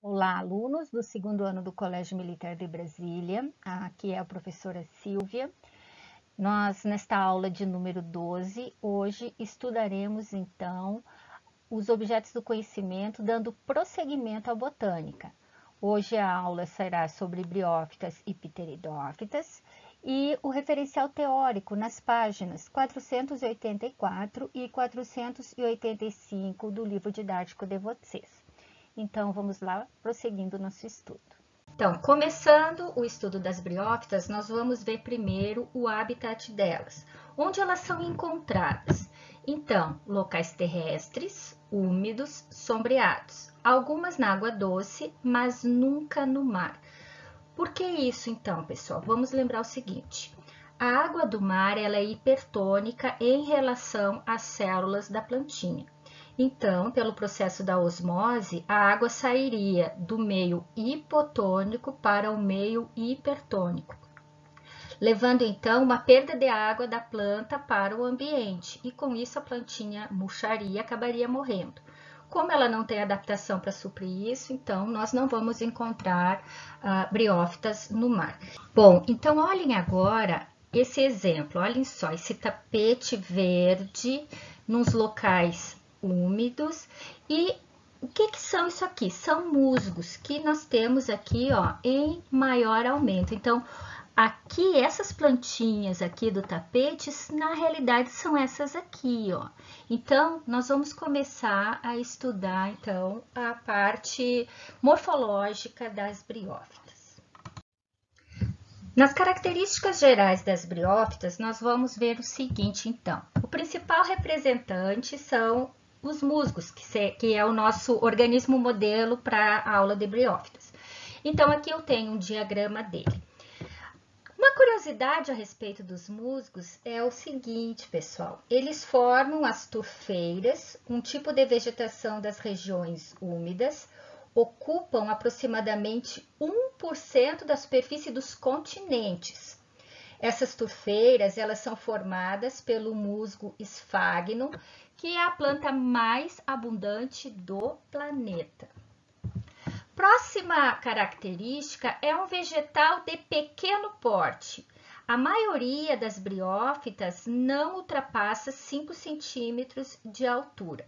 Olá, alunos do segundo ano do Colégio Militar de Brasília. Aqui é a professora Silvia. Nós, nesta aula de número 12, hoje estudaremos, então, os objetos do conhecimento, dando prosseguimento à botânica. Hoje a aula será sobre briófitas e pteridófitas e o referencial teórico nas páginas 484 e 485 do livro didático de vocês. Então, vamos lá, prosseguindo o nosso estudo. Então, começando o estudo das briófitas, nós vamos ver primeiro o habitat delas, onde elas são encontradas. Então, locais terrestres, úmidos, sombreados, algumas na água doce, mas nunca no mar. Por que isso, então, pessoal? Vamos lembrar o seguinte: a água do mar ela é hipertônica em relação às células da plantinha. Então, pelo processo da osmose, a água sairia do meio hipotônico para o meio hipertônico, levando então uma perda de água da planta para o ambiente, e com isso a plantinha murcharia e acabaria morrendo. Como ela não tem adaptação para suprir isso, então nós não vamos encontrar briófitas no mar. Bom, então olhem agora esse exemplo, olhem só, esse tapete verde nos locais úmidos. E o que são isso aqui? São musgos que nós temos aqui, ó, em maior aumento. Então, aqui, essas plantinhas aqui do tapete, na realidade, são essas aqui, ó. Então, nós vamos começar a estudar, então, a parte morfológica das briófitas. Nas características gerais das briófitas, nós vamos ver o seguinte, então. O principal representante são os musgos, que é o nosso organismo modelo para a aula de briófitas. Então, aqui eu tenho um diagrama dele. Uma curiosidade a respeito dos musgos é o seguinte, pessoal. Eles formam as turfeiras, um tipo de vegetação das regiões úmidas, ocupam aproximadamente 1% da superfície dos continentes. Essas turfeiras, elas são formadas pelo musgo esfagno, que é a planta mais abundante do planeta. Próxima característica é um vegetal de pequeno porte. A maioria das briófitas não ultrapassa 5 centímetros de altura.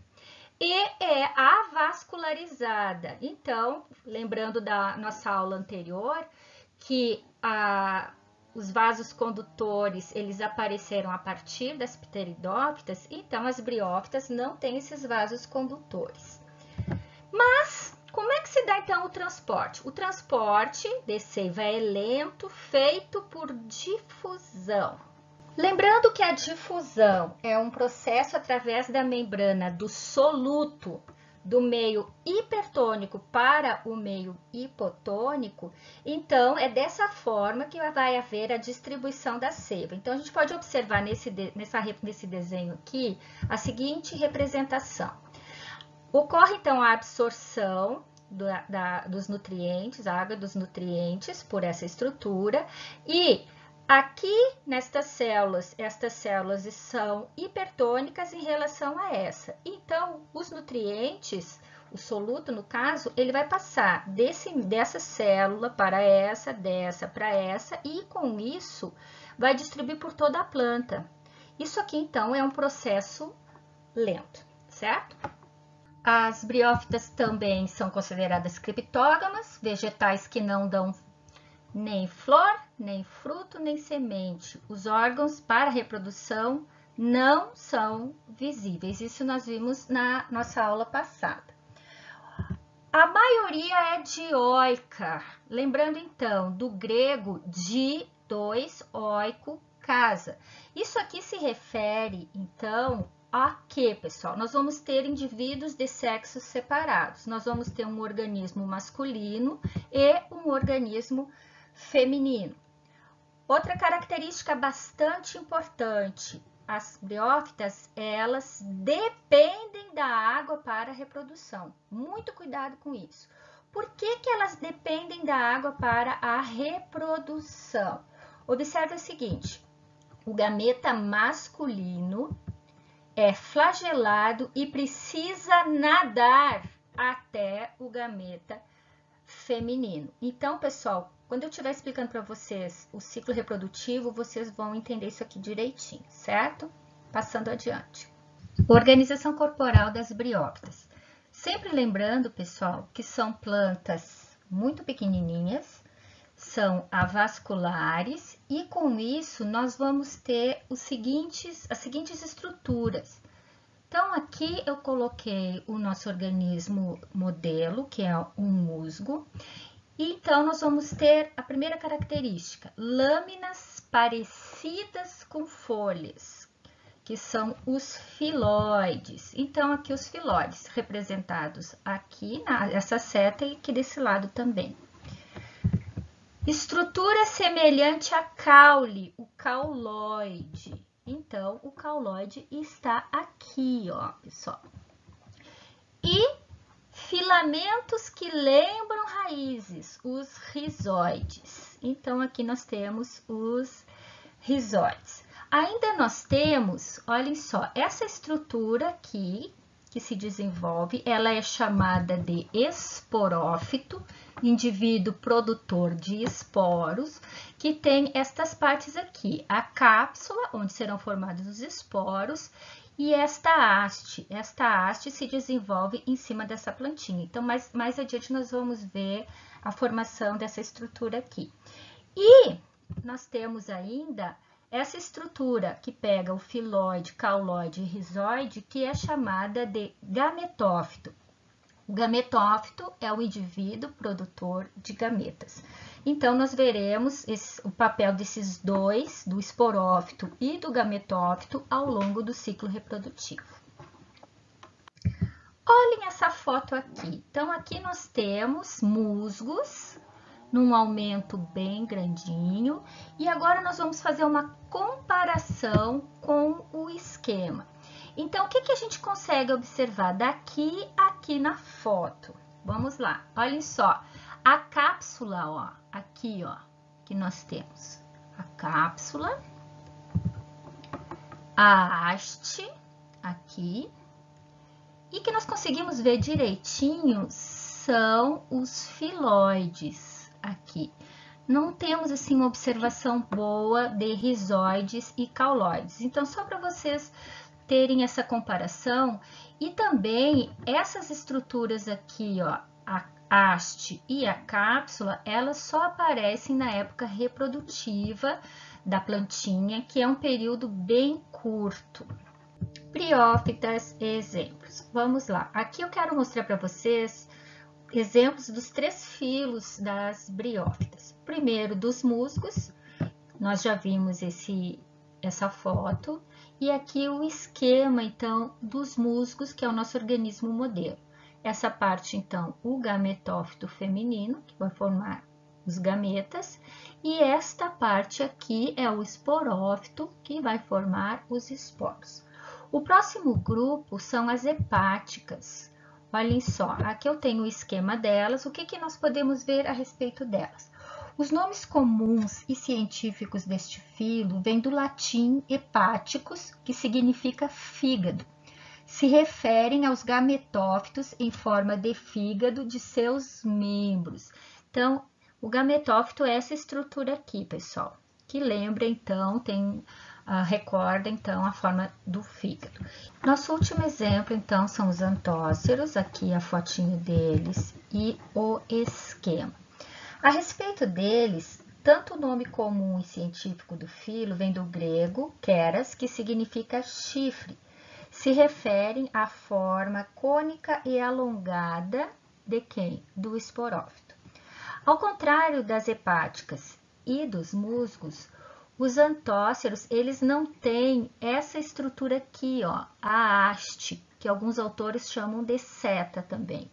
E é avascularizada. Então, lembrando da nossa aula anterior, que os vasos condutores, eles apareceram a partir das pteridófitas, então as briófitas não têm esses vasos condutores. Mas, como é que se dá então o transporte? O transporte de seiva é lento, feito por difusão. Lembrando que a difusão é um processo através da membrana do soluto do meio hipertônico para o meio hipotônico, então é dessa forma que vai haver a distribuição da seiva. Então, a gente pode observar nesse desenho aqui a seguinte representação. Ocorre, então, a absorção dos nutrientes, a água dos nutrientes por essa estrutura, e aqui nestas células, estas células são hipertônicas em relação a essa. Então, os nutrientes, o soluto no caso, ele vai passar dessa célula para essa, dessa para essa, e com isso vai distribuir por toda a planta. Isso aqui, então, é um processo lento, certo? As briófitas também são consideradas criptógamas, vegetais que não dão nem flor, nem fruto, nem semente. Os órgãos para reprodução não são visíveis. Isso nós vimos na nossa aula passada. A maioria é dioica. Lembrando, então, do grego di, dois, oiko, casa. Isso aqui se refere, então, a quê, pessoal? Nós vamos ter indivíduos de sexos separados. Nós vamos ter um organismo masculino e um organismo feminino. Outra característica bastante importante, as briófitas, elas dependem da água para a reprodução. Muito cuidado com isso. Por que elas dependem da água para a reprodução? Observe o seguinte, o gameta masculino é flagelado e precisa nadar até o gameta feminino. Então, pessoal, quando eu estiver explicando para vocês o ciclo reprodutivo, vocês vão entender isso aqui direitinho, certo? Passando adiante. Organização corporal das briófitas. Sempre lembrando, pessoal, que são plantas muito pequenininhas, são avasculares e com isso nós vamos ter as seguintes estruturas. Então, aqui eu coloquei o nosso organismo modelo, que é um musgo. Então, nós vamos ter a primeira característica, lâminas parecidas com folhas, que são os filóides. Então, aqui os filóides, representados aqui, nessa seta e aqui desse lado também. Estrutura semelhante a caule, o cauloide. Então, o cauloide está aqui, ó, pessoal. E filamentos que lembram raízes, os rizóides. Então, aqui nós temos os rizóides. Ainda nós temos, olhem só, essa estrutura aqui, que se desenvolve, ela é chamada de esporófito, indivíduo produtor de esporos, que tem estas partes aqui, a cápsula, onde serão formados os esporos, e esta haste se desenvolve em cima dessa plantinha. Então, mais adiante nós vamos ver a formação dessa estrutura aqui. E nós temos ainda essa estrutura que pega o filóide, cauloide e rizóide, que é chamada de gametófito. O gametófito é o indivíduo produtor de gametas. Então, nós veremos o papel desses dois, do esporófito e do gametófito, ao longo do ciclo reprodutivo. Olhem essa foto aqui. Então, aqui nós temos musgos, num aumento bem grandinho. E agora nós vamos fazer uma comparação com o esquema. Então, o que a gente consegue observar daqui aqui na foto? Vamos lá, olhem só. A cápsula, ó, aqui, ó, que nós temos. A cápsula, a haste, aqui. E que nós conseguimos ver direitinho são os filóides, aqui. Não temos, assim, uma observação boa de rizóides e cauloides. Então, só para vocês terem essa comparação, e também essas estruturas aqui, ó, a haste e a cápsula, elas só aparecem na época reprodutiva da plantinha, que é um período bem curto. Briófitas e exemplos. Vamos lá. Aqui eu quero mostrar para vocês exemplos dos 3 filos das briófitas. Primeiro, dos musgos. Nós já vimos essa foto. E aqui o esquema, então, dos musgos, que é o nosso organismo modelo. Essa parte, então, o gametófito feminino, que vai formar os gametas. E esta parte aqui é o esporófito, que vai formar os esporos. O próximo grupo são as hepáticas. Olhem só, aqui eu tenho o esquema delas. O que nós podemos ver a respeito delas? Os nomes comuns e científicos deste filo vêm do latim hepáticos, que significa fígado. Se referem aos gametófitos em forma de fígado de seus membros. Então, o gametófito é essa estrutura aqui, pessoal, que lembra, então, recorda, então, a forma do fígado. Nosso último exemplo, então, são os antóceros, aqui a fotinho deles e o esquema. A respeito deles, tanto o nome comum e científico do filo vem do grego, keras, que significa chifre. Se referem à forma cônica e alongada de quem? Do esporófito. Ao contrário das hepáticas e dos musgos, os antóceros, eles não têm essa estrutura aqui, ó, a haste, que alguns autores chamam de seta também.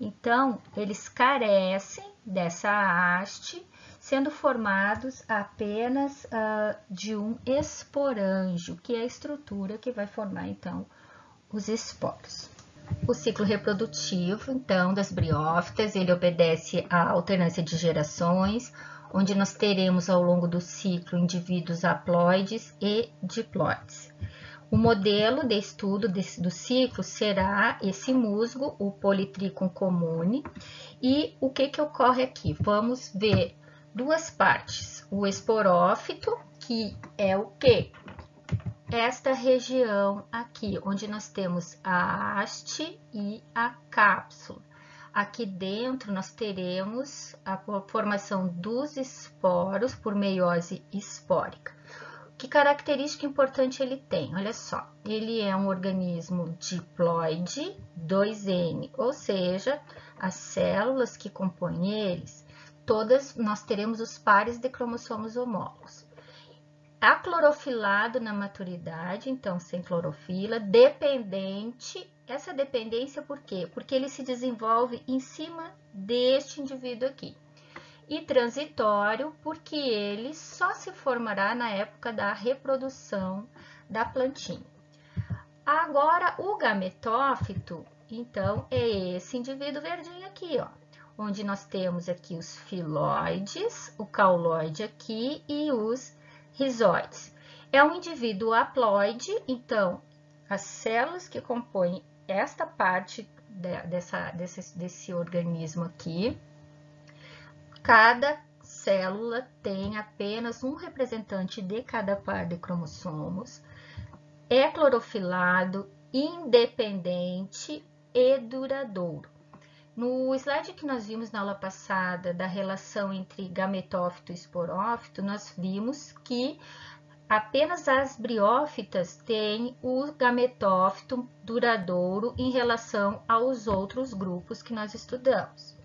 Então, eles carecem dessa haste, sendo formados apenas de um esporângio, que é a estrutura que vai formar, então, os esporos. O ciclo reprodutivo, então, das briófitas, ele obedece à alternância de gerações, onde nós teremos ao longo do ciclo indivíduos haploides e diploides. O modelo de estudo do ciclo será esse musgo, o Polytrichum comune. E o que ocorre aqui? Vamos ver duas partes. O esporófito, que é o quê? Esta região aqui, onde nós temos a haste e a cápsula. Aqui dentro nós teremos a formação dos esporos por meiose espórica. Que característica importante ele tem? Olha só, ele é um organismo diploide 2N, ou seja, as células que compõem eles, todas nós teremos os pares de cromossomos homólogos. Aclorofilado na maturidade, então sem clorofila, dependente. Essa dependência por quê? Porque ele se desenvolve em cima deste indivíduo aqui. E transitório, porque ele só se formará na época da reprodução da plantinha. Agora, o gametófito, então, é esse indivíduo verdinho aqui, ó, onde nós temos aqui os filoides, o cauloide aqui e os rizóides. É um indivíduo haploide, então, as células que compõem esta parte desse organismo aqui, cada célula tem apenas um representante de cada par de cromossomos, é clorofilado, independente e duradouro. No slide que nós vimos na aula passada da relação entre gametófito e esporófito, nós vimos que apenas as briófitas têm o gametófito duradouro em relação aos outros grupos que nós estudamos.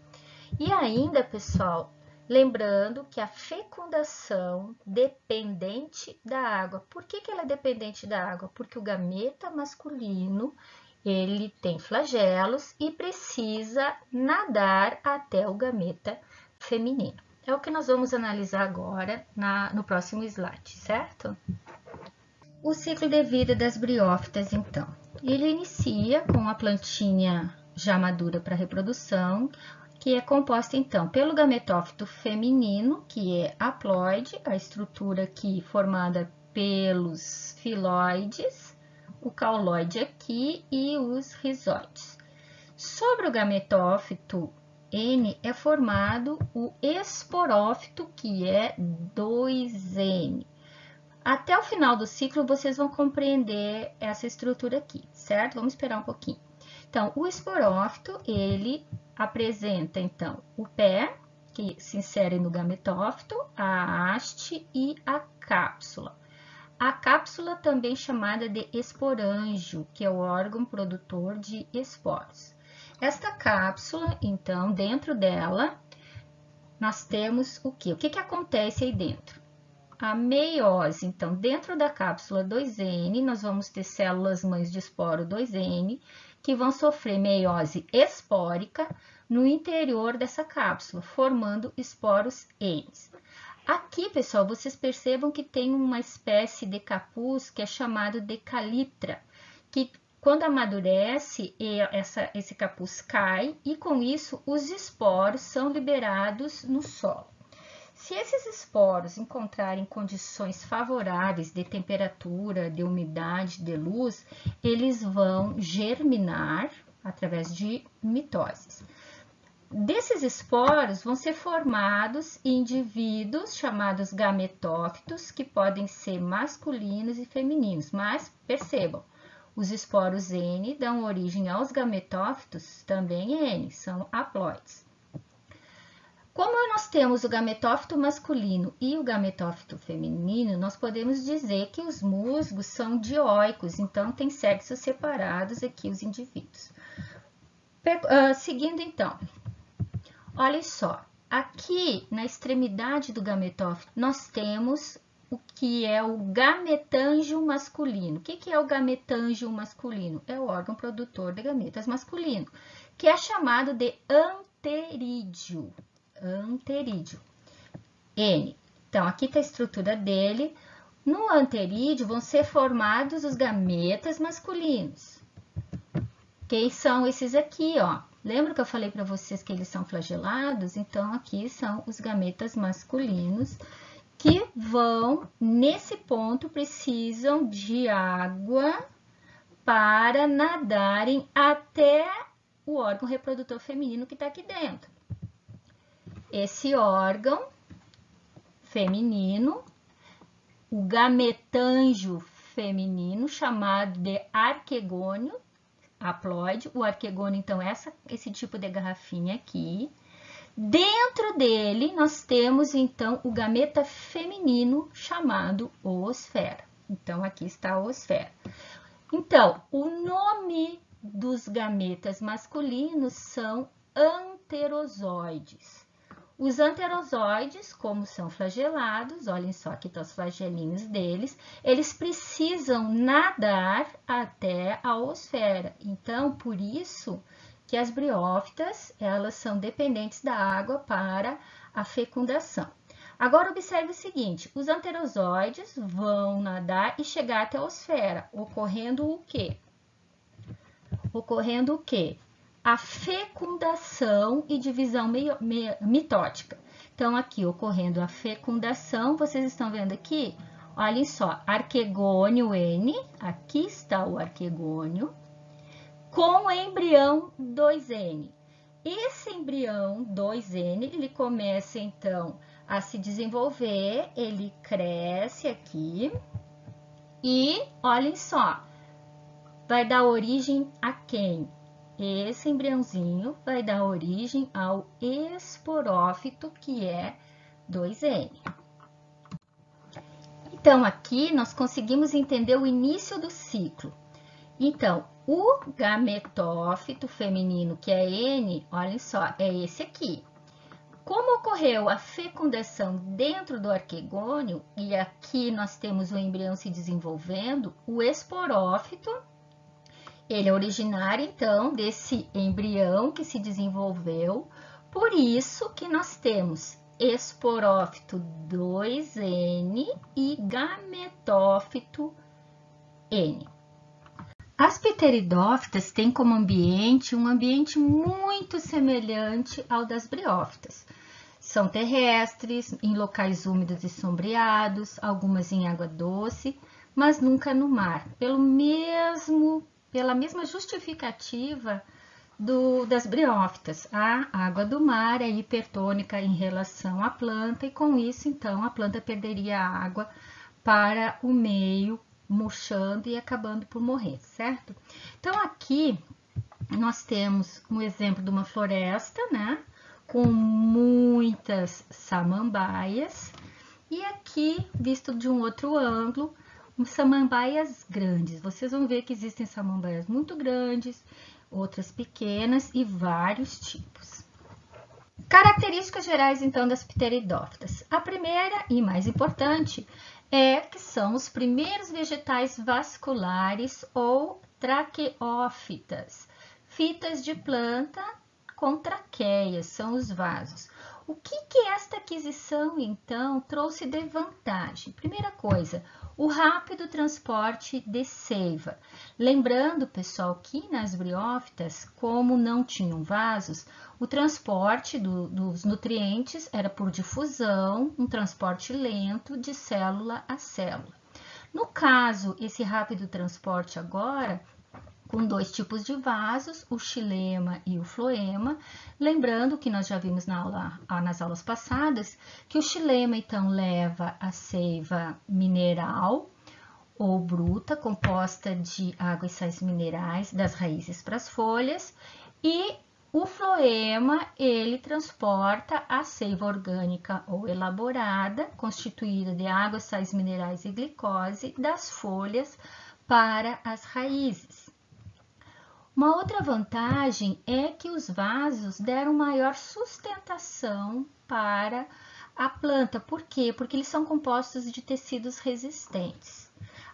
E ainda, pessoal, lembrando que a fecundação dependente da água. Por que ela é dependente da água? Porque o gameta masculino, ele tem flagelos e precisa nadar até o gameta feminino. É o que nós vamos analisar agora no próximo slide, certo? O ciclo de vida das briófitas, então. Ele inicia com a plantinha já madura para reprodução, que é composta, então, pelo gametófito feminino, que é haploide, a estrutura aqui formada pelos filoides, o cauloide aqui e os rizóides. Sobre o gametófito N é formado o esporófito, que é 2N. Até o final do ciclo, vocês vão compreender essa estrutura aqui, certo? Vamos esperar um pouquinho. Então, o esporófito, ele apresenta, então, o pé, que se insere no gametófito, a haste e a cápsula. A cápsula também chamada de esporângio, que é o órgão produtor de esporos. Esta cápsula, então, dentro dela, nós temos o quê? O que acontece aí dentro? A meiose. Então, dentro da cápsula 2N, nós vamos ter células mães de esporo 2N, que vão sofrer meiose espórica no interior dessa cápsula, formando esporos N. Aqui, pessoal, vocês percebam que tem uma espécie de capuz que é chamado de calitra, que quando amadurece, esse capuz cai e, com isso, os esporos são liberados no solo. Se esses esporos encontrarem condições favoráveis de temperatura, de umidade, de luz, eles vão germinar através de mitoses. Desses esporos vão ser formados indivíduos chamados gametófitos, que podem ser masculinos e femininos, mas percebam, os esporos N dão origem aos gametófitos, também N, são haploides. Como nós temos o gametófito masculino e o gametófito feminino, nós podemos dizer que os musgos são dioicos, então tem sexos separados aqui os indivíduos. Seguindo então, olha só, aqui na extremidade do gametófito nós temos o que é o gametângio masculino. O que é o gametângio masculino? É o órgão produtor de gametas masculino, que é chamado de anterídeo. Anterídeo. N. Então, aqui está a estrutura dele. No anterídeo vão ser formados os gametas masculinos. Quem são esses aqui, ó? Lembra que eu falei para vocês que eles são flagelados? Então, aqui são os gametas masculinos, que vão, nesse ponto, precisam de água para nadarem até o órgão reprodutor feminino que está aqui dentro. Esse órgão feminino, o gametângio feminino, chamado de arquegônio haploide. O arquegônio, então, é esse tipo de garrafinha aqui. Dentro dele, nós temos, então, o gameta feminino, chamado oosfera. Então, aqui está a oosfera. Então, o nome dos gametas masculinos são anterozoides. Os anterozoides, como são flagelados, olhem só, aqui estão os flagelinhos deles, eles precisam nadar até a oosfera. Então, por isso que as briófitas, elas são dependentes da água para a fecundação. Agora, observe o seguinte, os anterozoides vão nadar e chegar até a oosfera, ocorrendo o quê? Ocorrendo o quê? A fecundação e divisão mitótica. Então, aqui, ocorrendo a fecundação, vocês estão vendo aqui? Olhem só, arquegônio N, aqui está o arquegônio, com o embrião 2N. Esse embrião 2N, ele começa, então, a se desenvolver, ele cresce aqui e, olhem só, vai dar origem a quem? Esse embriãozinho vai dar origem ao esporófito, que é 2N. Então, aqui nós conseguimos entender o início do ciclo. Então, o gametófito feminino, que é N, olhem só, é esse aqui. Como ocorreu a fecundação dentro do arquegônio, e aqui nós temos o embrião se desenvolvendo, o esporófito, ele é originário, então, desse embrião que se desenvolveu. Por isso que nós temos esporófito 2N e gametófito N. As pteridófitas têm como ambiente um ambiente muito semelhante ao das briófitas. São terrestres, em locais úmidos e sombreados, algumas em água doce, mas nunca no mar, pela mesma justificativa das briófitas. A água do mar é hipertônica em relação à planta e com isso, então, a planta perderia água para o meio, murchando e acabando por morrer, certo? Então, aqui nós temos um exemplo de uma floresta, né? Com muitas samambaias e aqui, visto de um outro ângulo, samambaias grandes. Vocês vão ver que existem samambaias muito grandes, outras pequenas e vários tipos. Características gerais, então, das pteridófitas. A primeira e mais importante é que são os primeiros vegetais vasculares ou traqueófitas, fitas de planta com traqueias, são os vasos. O que esta aquisição, então, trouxe de vantagem? Primeira coisa, o rápido transporte de seiva. Lembrando, pessoal, que nas briófitas, como não tinham vasos, o transporte dos nutrientes era por difusão, um transporte lento de célula a célula. No caso, esse rápido transporte agora, com dois tipos de vasos, o xilema e o floema. Lembrando que nós já vimos nas aulas passadas, que o xilema, então, leva a seiva mineral ou bruta, composta de água e sais minerais, das raízes para as folhas, e o floema, ele transporta a seiva orgânica ou elaborada, constituída de água, sais minerais e glicose, das folhas para as raízes. Uma outra vantagem é que os vasos deram maior sustentação para a planta. Por quê? Porque eles são compostos de tecidos resistentes.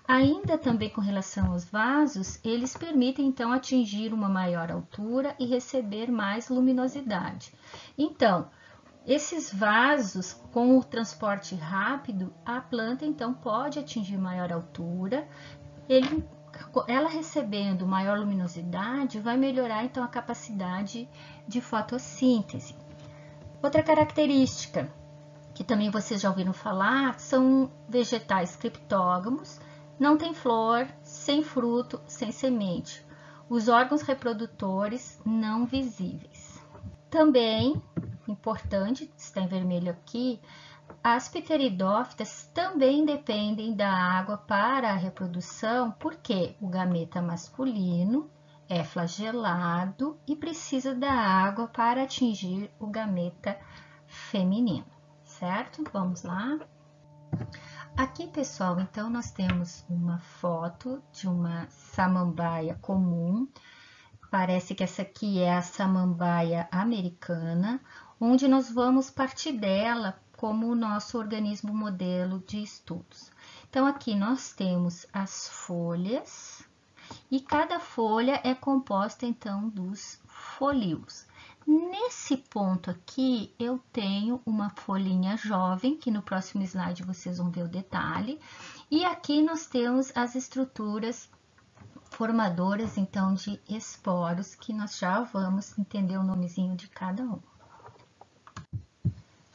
Ainda também com relação aos vasos, eles permitem então atingir uma maior altura e receber mais luminosidade. Então, esses vasos com o transporte rápido, a planta então pode atingir maior altura, ela recebendo maior luminosidade, vai melhorar então a capacidade de fotossíntese. Outra característica, que também vocês já ouviram falar, são vegetais criptógamos, não tem flor, sem fruto, sem semente. Os órgãos reprodutores não visíveis. Também, importante, está em vermelho aqui, as pteridófitas também dependem da água para a reprodução, porque o gameta masculino é flagelado e precisa da água para atingir o gameta feminino, certo? Vamos lá. Aqui, pessoal, então nós temos uma foto de uma samambaia comum. Parece que essa aqui é a samambaia americana, onde nós vamos partir dela como o nosso organismo modelo de estudos. Então, aqui nós temos as folhas e cada folha é composta, então, dos folíolos. Nesse ponto aqui, eu tenho uma folhinha jovem, que no próximo slide vocês vão ver o detalhe. E aqui nós temos as estruturas formadoras, então, de esporos, que nós já vamos entender o nomezinho de cada um.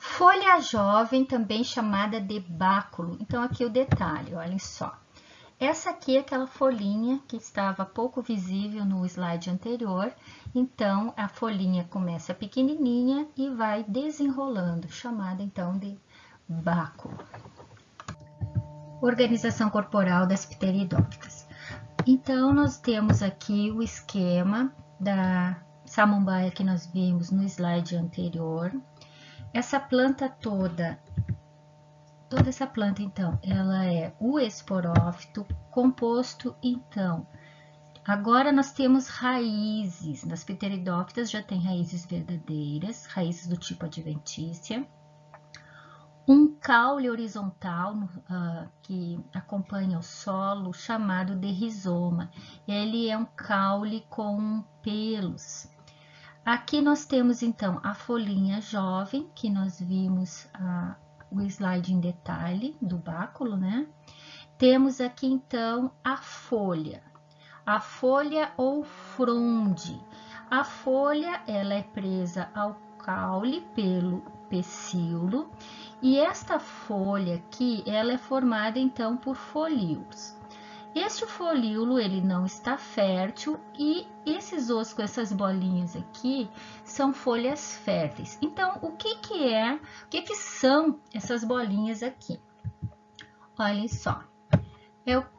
Folha jovem, também chamada de báculo. Então, aqui o detalhe, olhem só. Essa aqui é aquela folhinha que estava pouco visível no slide anterior. Então, a folhinha começa pequenininha e vai desenrolando, chamada então de báculo. Organização corporal das pteridófitas. Então, nós temos aqui o esquema da samambaia que nós vimos no slide anterior. Essa planta toda essa planta, então, ela é o esporófito composto, então, agora nós temos raízes, nas pteridófitas já tem raízes verdadeiras, raízes do tipo adventícia, um caule horizontal que acompanha o solo, chamado de rizoma, ele é um caule com pelos. Aqui nós temos, então, a folhinha jovem, que nós vimos o slide em detalhe do báculo, né? Temos aqui, então, a folha ou fronde. A folha, ela é presa ao caule pelo pecíolo, e esta folha aqui, ela é formada, então, por folíolos. Este folíolo, ele não está fértil e esses ossos com essas bolinhas aqui são folhas férteis. Então, o que são essas bolinhas aqui? Olhem só.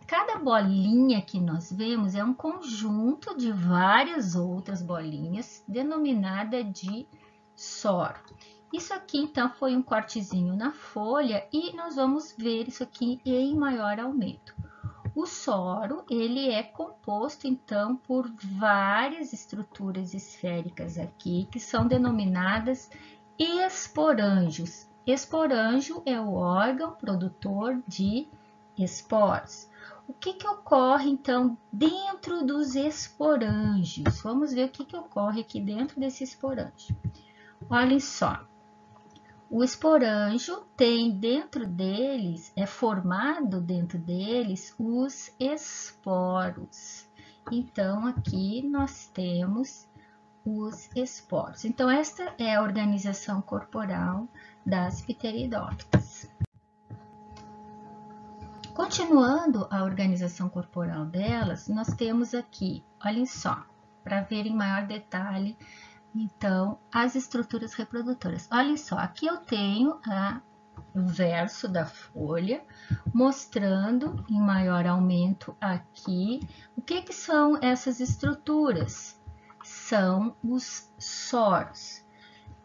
Cada bolinha que nós vemos é um conjunto de várias outras bolinhas, denominada de soro. Isso aqui, então, foi um cortezinho na folha e nós vamos ver isso aqui em maior aumento. O soro, ele é composto, então, por várias estruturas esféricas aqui, que são denominadas esporângios. Esporângio é o órgão produtor de esporos. O que ocorre, então, dentro dos esporângios? Vamos ver o que ocorre aqui dentro desse esporângio. Olhem só. O esporângio tem dentro deles, é formado dentro deles os esporos. Então, aqui nós temos os esporos. Então, esta é a organização corporal das pteridófitas. Continuando a organização corporal delas, nós temos aqui, olhem só, para ver em maior detalhe, então, as estruturas reprodutoras. Olhem só, aqui eu tenho o verso da folha, mostrando em maior aumento aqui o que são essas estruturas. São os soros.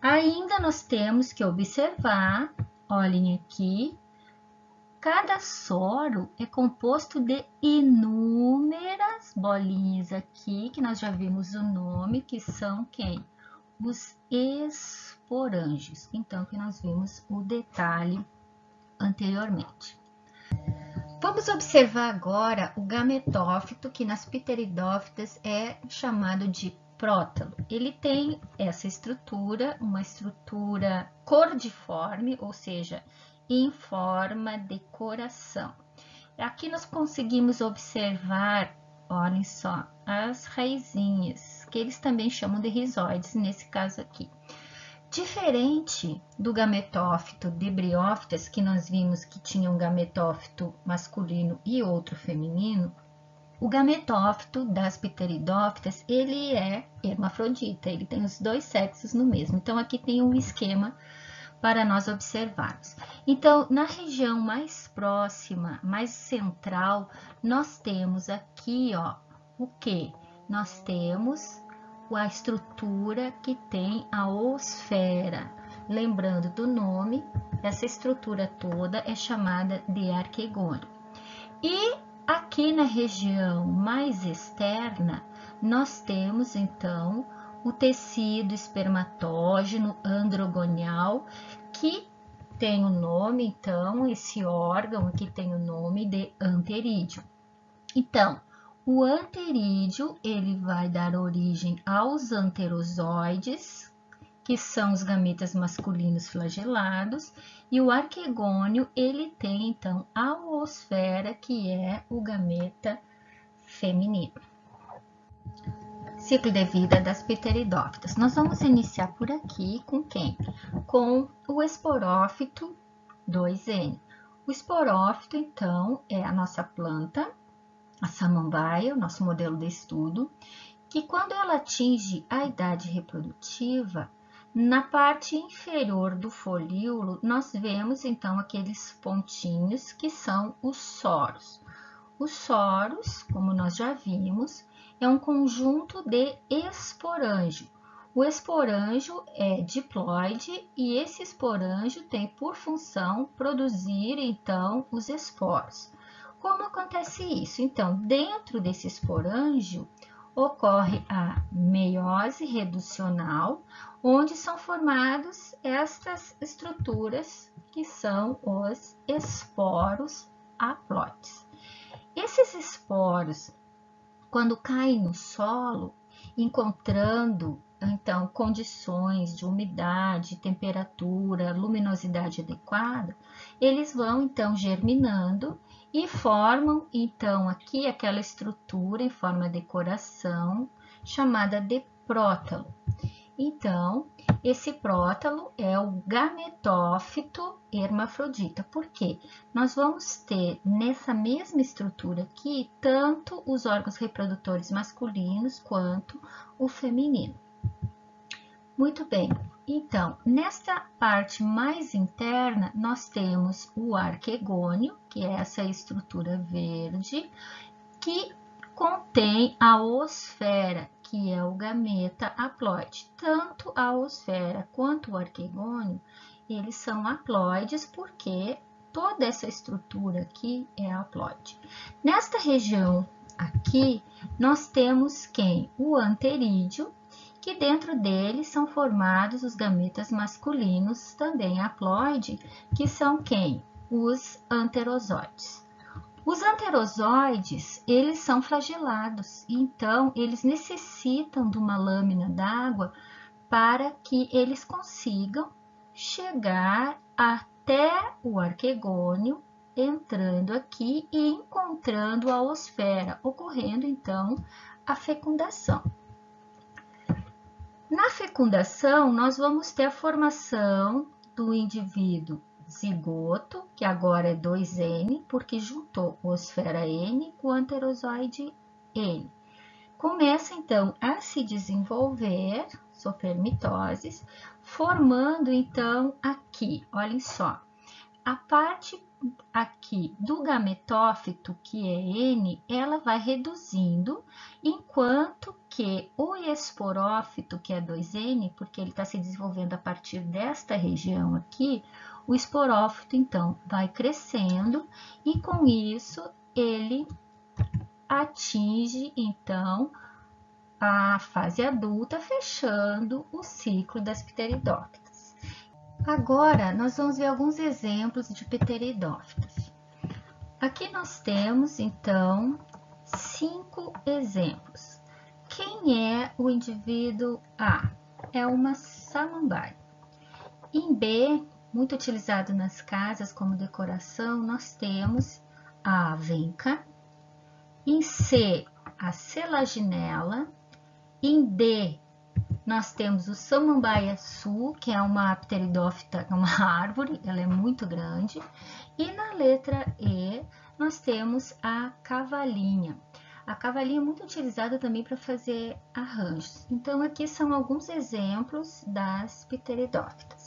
Ainda nós temos que observar, olhem aqui, cada soro é composto de inúmeras bolinhas aqui, que nós já vimos o nome, que são quem? Os esporângios. Então, que nós vimos o detalhe anteriormente. Vamos observar agora o gametófito, que nas pteridófitas é chamado de prótalo. Ele tem essa estrutura, uma estrutura cordiforme, ou seja, em forma de coração. Aqui nós conseguimos observar, olhem só, as raizinhas, que eles também chamam de rizóides, nesse caso aqui. Diferente do gametófito de Bryophytes, que nós vimos que tinha um gametófito masculino e outro feminino, o gametófito das Pteridófitas, ele é hermafrodita, ele tem os dois sexos no mesmo. Então, aqui tem um esquema para nós observarmos. Então, na região mais próxima, mais central, nós temos aqui, ó, o que? Nós temos a estrutura que tem a oosfera. Lembrando do nome, essa estrutura toda é chamada de arquegônio. E aqui na região mais externa, nós temos então o tecido espermatógeno androgonial, que tem o nome, então, esse órgão aqui tem o nome de anterídeo. Então, o anterídeo, ele vai dar origem aos anterozoides, que são os gametas masculinos flagelados, e o arquegônio, ele tem, então, a oosfera, que é o gameta feminino. Ciclo de vida das Pteridófitas. Nós vamos iniciar por aqui com quem? Com o esporófito 2N. O esporófito, então, é a nossa planta, a samambaia, o nosso modelo de estudo, que quando ela atinge a idade reprodutiva, na parte inferior do folíolo, nós vemos então aqueles pontinhos que são os soros. Os soros, como nós já vimos, é um conjunto de esporângio. O esporângio é diploide e esse esporângio tem por função produzir então os esporos. Como acontece isso? Então, dentro desse esporângio ocorre a meiose reducional, onde são formados estas estruturas que são os esporos haploides. Esses esporos, quando caem no solo, encontrando então condições de umidade, temperatura, luminosidade adequada, eles vão então germinando e formam então aqui aquela estrutura em forma de coração chamada de prótalo. Então, esse prótalo é o gametófito hermafrodita. Por quê? Nós vamos ter nessa mesma estrutura aqui tanto os órgãos reprodutores masculinos quanto o feminino. Muito bem, então, nesta parte mais interna, nós temos o arquegônio, que é essa estrutura verde, que contém a oosfera, que é o gameta haploide. Tanto a oosfera quanto o arquegônio, eles são haploides porque toda essa estrutura aqui é haploide. Nesta região aqui, nós temos quem? O anterídeo, que dentro dele são formados os gametas masculinos, também haploide, que são quem? Os anterozoides. Os anterozoides, eles são flagelados, então eles necessitam de uma lâmina d'água para que eles consigam chegar até o arquegônio, entrando aqui e encontrando a oosfera, ocorrendo então a fecundação. Na fecundação, nós vamos ter a formação do indivíduo zigoto, que agora é 2N, porque juntou oosfera N com anterozoide N. Começa, então, a se desenvolver, sopermitoses, formando, então, aqui, olhem só, a parte aqui do gametófito, que é N, ela vai reduzindo, enquanto que o esporófito, que é 2N, porque ele está se desenvolvendo a partir desta região aqui, o esporófito, então, vai crescendo e, com isso, ele atinge, então, a fase adulta, fechando o ciclo das Pteridófitas. Agora, nós vamos ver alguns exemplos de Pteridófitas. Aqui nós temos, então, 5 exemplos. Quem é o indivíduo A? É uma samambaia. Em B, muito utilizado nas casas como decoração, nós temos a avenca. Em C, a selaginela. Em D, Nós temos o samambaia-açu, que é uma pteridófita, é uma árvore, ela é muito grande. E na letra E, nós temos a cavalinha. A cavalinha é muito utilizada também para fazer arranjos. Então, aqui são alguns exemplos das pteridófitas.